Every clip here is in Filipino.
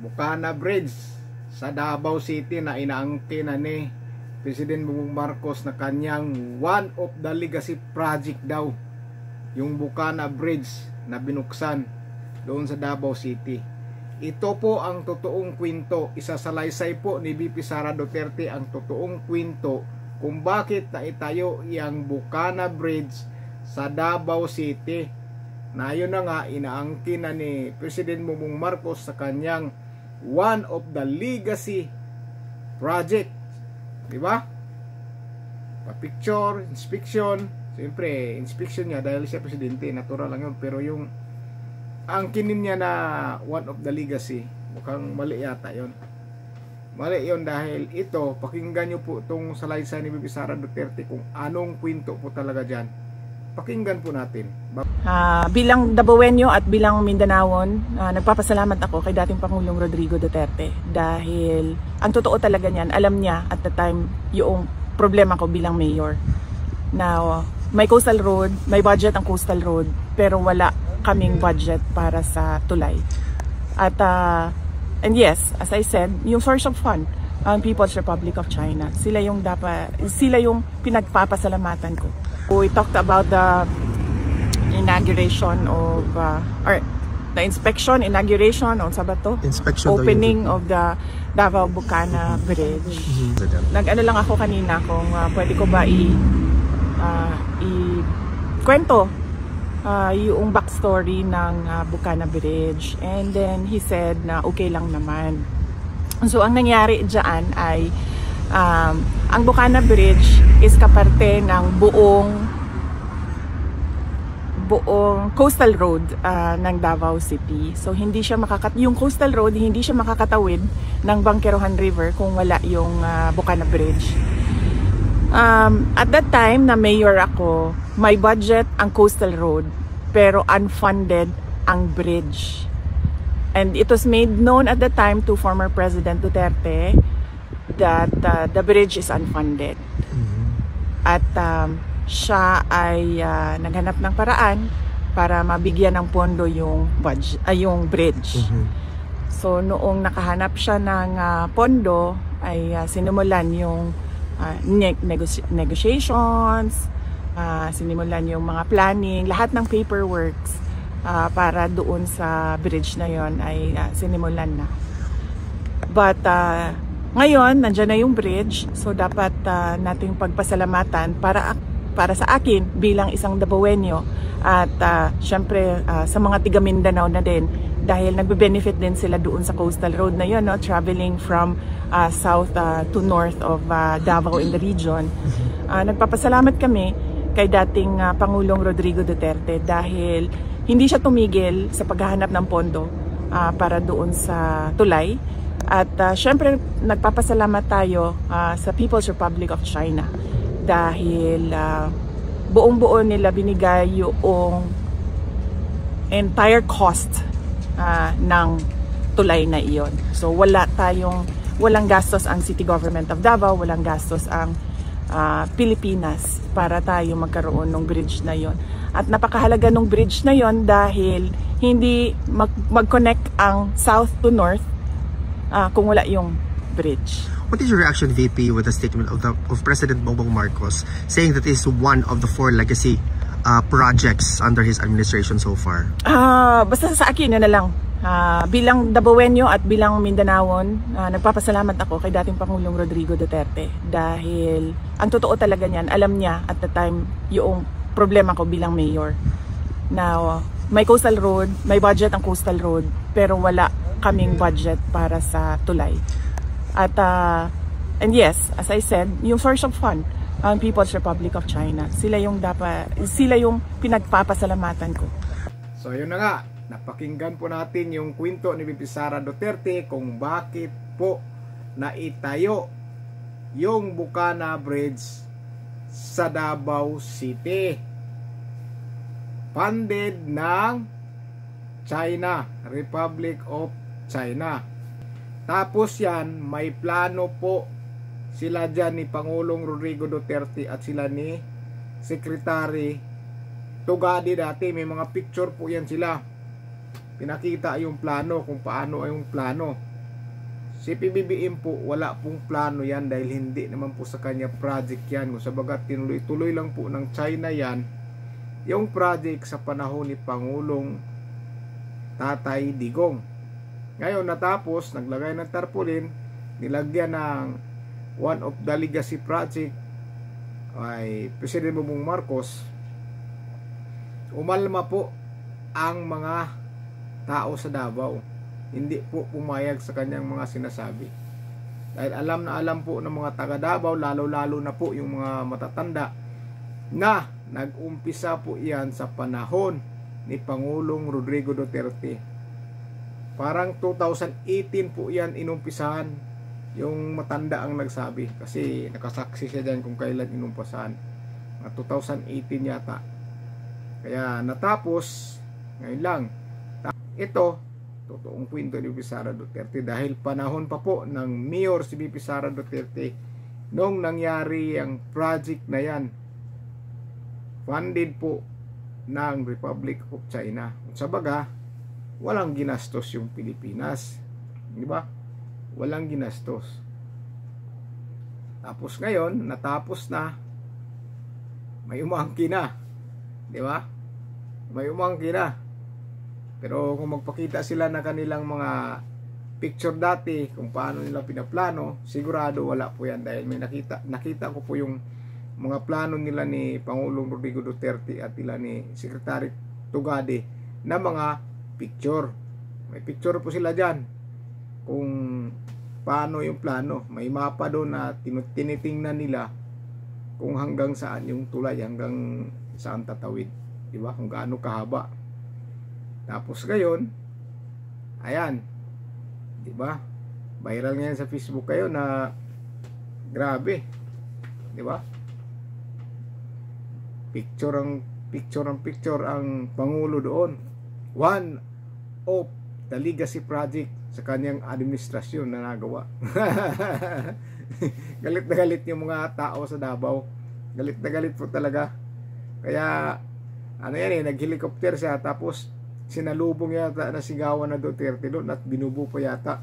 Bukana Bridge sa Davao City na inaangkin na ni President Bongbong Marcos na kanyang one of the legacy project daw, yung Bukana Bridge na binuksan doon sa Davao City. Ito po ang totoong kwento, isasalaysay po ni VP Sara Duterte ang totoong kwento kung bakit naitayo yung Bukana Bridge sa Davao City, na yun na nga inaangkin na ni President Bongbong Marcos sa kanyang one of the legacy project, di ba? Pa-picture, inspection, siyempre inspection niya dahil siya presidente, natural lang yun, pero yung angkinin niya na one of the legacy, mukhang mali yata yun. Mali yun dahil ito, pakinggan nyo po itong salaysay ni VP Sara Duterte kung anong kwento po talaga dyan. Pakinggan po natin. Bilang Dabawenyo at bilang Mindanaon, nagpapasalamat ako kay dating Pangulong Rodrigo Duterte dahil ang totoo talaga niyan, alam niya at the time yung problema ko bilang mayor. Now, may coastal road, may budget ang coastal road, pero wala kaming budget para sa tulay. At and yes, as I said, yung source of fund, ang People's Republic of China, sila yung pinagpapasalamatan ko. We talked about the inauguration of or the inauguration on Sabato, opening of the Davao Bukana Bridge. Nag-ano lang ako kanina kung pwede ko ba kwento yung backstory ng Bukana Bridge, and then he said na okay lang naman. So ang nangyari diyan ay ang Bukana Bridge is kaparte ng buong coastal road ng Davao City. So hindi siya yung coastal road hindi siya makakatawid ng Bangkerohan River kung wala yung Bukana Bridge. At that time na mayor ako, may budget ang coastal road pero unfunded ang bridge. And it was made known at the time to former President Duterte that the bridge is unfunded. At siya ay naghanap ng paraan para mabigyan ng pondo yung bridge. So noong nakahanap siya ng pondo ay sinimulan yung negotiations, sinimulan yung mga planning, lahat ng paperworks para doon sa bridge na yon ay sinimulan na. But ngayon, nandiyan na yung bridge, so dapat nating pagpasalamatan para sa akin bilang isang Dabawenyo at syempre sa mga tiga Mindanao na din dahil nagbe-benefit din sila doon sa coastal road na yun, no? Traveling from south to north of Davao in the region. Nagpapasalamat kami kay dating Pangulong Rodrigo Duterte dahil hindi siya tumigil sa paghahanap ng pondo para doon sa tulay. At syempre nagpapasalamat tayo sa People's Republic of China dahil buong-buo nila binigay yung entire cost ng tulay na iyon. So walang gastos ang City Government of Davao, walang gastos ang Pilipinas para tayo magkaroon ng bridge na iyon. At napakahalaga ng bridge na iyon dahil hindi mag-connect ang south to north kung wala yung bridge. What is your reaction, VP, with the statement of President Bongbong Marcos saying that this is one of the 4 legacy projects under his administration so far? Basta sa akin, yun na lang. Bilang Dabawenyo at bilang Mindanaon, nagpapasalamat ako kay dating Pangulong Rodrigo Duterte dahil ang totoo talaga niyan, alam niya at the time yung problema ko bilang mayor. Now, may coastal road, may budget ang coastal road, pero wala kaming budget para sa tulay. At and yes, as I said, yung source of fund, ang People's Republic of China, sila yung pinagpapasalamatan ko. So yun na nga, napakinggan po natin yung kwento ni VP Sara Duterte kung bakit po naitayo yung Bukana Bridge sa Davao City. Funded ng China, Republic of China. Tapos yan, may plano po sila dyan ni Pangulong Rodrigo Duterte at sila ni Secretary Tugadi dati. May mga picture po yan sila. Pinakita yung plano kung paano ay yung plano. Si PBBM po, wala pong plano yan dahil hindi naman po sa kanya project yan. Kung sabagat tinuloy-tuloy lang po ng China yan, yung project sa panahon ni Pangulong Tatay Digong. Ngayon natapos, naglagay ng tarpaulin, nilagyan ng one of the legacy project ay President Bongbong Marcos. Umalma po ang mga tao sa Davao. Hindi po pumayag sa kanyang mga sinasabi. Dahil alam na alam po ng mga taga Davao, lalo-lalo na po yung mga matatanda, na nag-umpisa po yan sa panahon ni Pangulong Rodrigo Duterte. Parang 2018 po yan inumpisahan, yung matanda ang nagsabi. Kasi nakasaksi siya dyan kung kailan inumpisahan. 2018 yata. Kaya natapos, ngayon lang. Ito, totoong kwento ni Sara Duterte dahil panahon pa po ng Mayor si BP Sara Duterte nung nangyari ang project na yan, funded po ng Republic of China. Sa baga, walang ginastos yung Pilipinas, di ba? Walang ginastos. Tapos ngayon, natapos na, may umangkin na, di ba? May umangkin na. Pero kung magpakita sila ng kanilang mga picture dati kung paano nila pinaplano, sigurado wala po yan dahil may nakita ko po yung mga plano nila ni Pangulong Rodrigo Duterte at nila ni Secretary Tugade na mga picture. May picture po sila dyan kung paano yung plano. May mapa doon na tinitingnan nila kung hanggang saan yung tulay, hanggang saan tatawid, diba? Kung gaano kahaba. Tapos ngayon, ayan, di ba? Viral ngayon sa Facebook kayo na grabe, di ba? Picture ang Pangulo doon. One of the legacy project sa kanyang administrasyon na nagawa. Galit na galit yung mga tao sa Davao. Galit na galit po talaga. Kaya, ano yan nag-helicopter siya tapos sinalubong yata na sigawan na Duterte doon at binubo pa yata.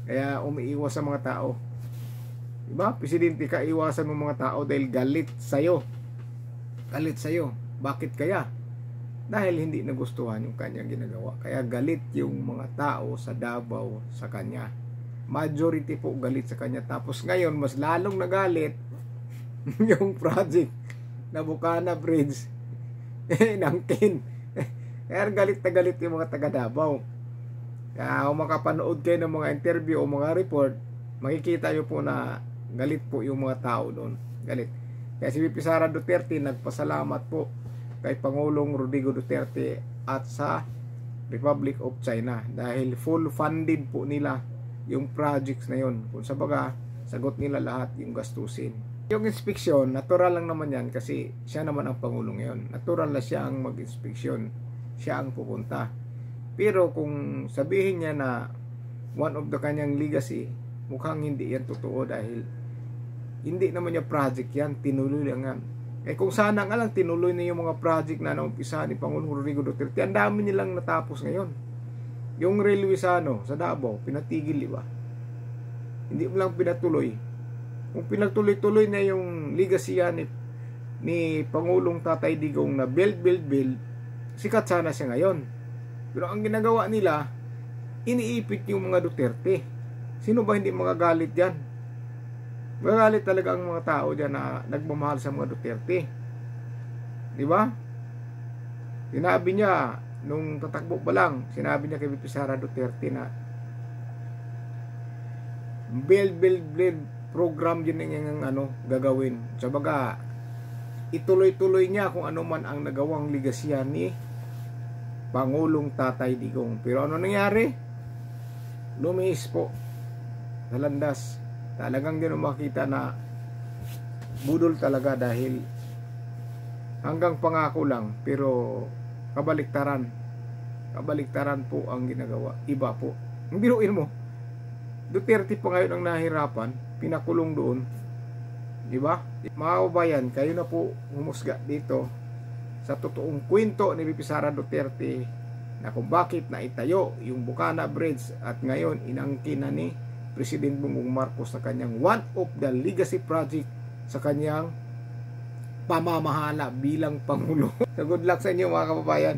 Kaya umiiwas sa mga tao. Diba? Presidente ka, iwasan mo mga tao dahil galit sa'yo. Galit sa'yo. Bakit kaya? Dahil hindi nagustuhan yung kanyang ginagawa. Kaya galit yung mga tao sa Davao sa kanya. Majority po galit sa kanya. Tapos ngayon, mas lalong nagalit yung project na Bukana Bridge. Inangkin. Kaya galit na galit yung mga taga Davao. Kaya kung makapanood kayo ng mga interview o mga report, makikita nyo po na galit po yung mga tao doon. Galit. Kaya si VP Sara Duterte nagpasalamat po kay Pangulong Rodrigo Duterte at sa Republic of China dahil full funded po nila yung projects na yun. Kung sa baga, sagot nila lahat yung gastusin. Yung inspeksyon, natural lang naman yan kasi siya naman ang Pangulong ngayon. Natural na siya ang mag-inspeksyon. Siya ang pupunta. Pero kung sabihin niya na one of the kanyang legacy, mukhang hindi yan totoo dahil hindi naman niya project yan, tinuloy lang yan. Kung sana nga lang tinuloy na yung mga project na naumpisa ni Pangulong Rodrigo Duterte, ang dami nilang natapos ngayon. Yung railway sa Davao, pinatigil, di ba? Hindi mo lang pinatuloy. Kung pinagtuloy-tuloy na yung legacy yan ni Pangulong Tatay Digong na build, sikat sana siya ngayon. Pero ang ginagawa nila, iniipit yung mga Duterte. Sino ba hindi magagalit dyan? Magagalit talaga ang mga tao dyan na nagmamahal sa mga Duterte. Di ba? Sinabi niya, nung tatakbo pa lang, sinabi niya kay VP Sara Duterte na build program din yung gagawin. Sabaga, ituloy-tuloy niya kung ano man ang nagawang legasya ni Pangulong Tatay Digong. Pero ano nangyari? Lumihis po sa landas. Talagang din makita na budol talaga dahil hanggang pangako lang pero kabaliktaran po ang ginagawa. Iba po. Biruin mo, Duterte pa ngayon ang nahirapan, pinakulong doon. Diba? Mga kabayan, kayo na po humusga dito sa totoong kwento ni VP Sara Duterte na kung bakit naitayo yung Bukana Bridge at ngayon inangkin na ni President Bongbong Marcos na kanyang one of the legacy project sa kanyang pamamahala bilang Pangulo. So good luck sa inyo mga kababayan.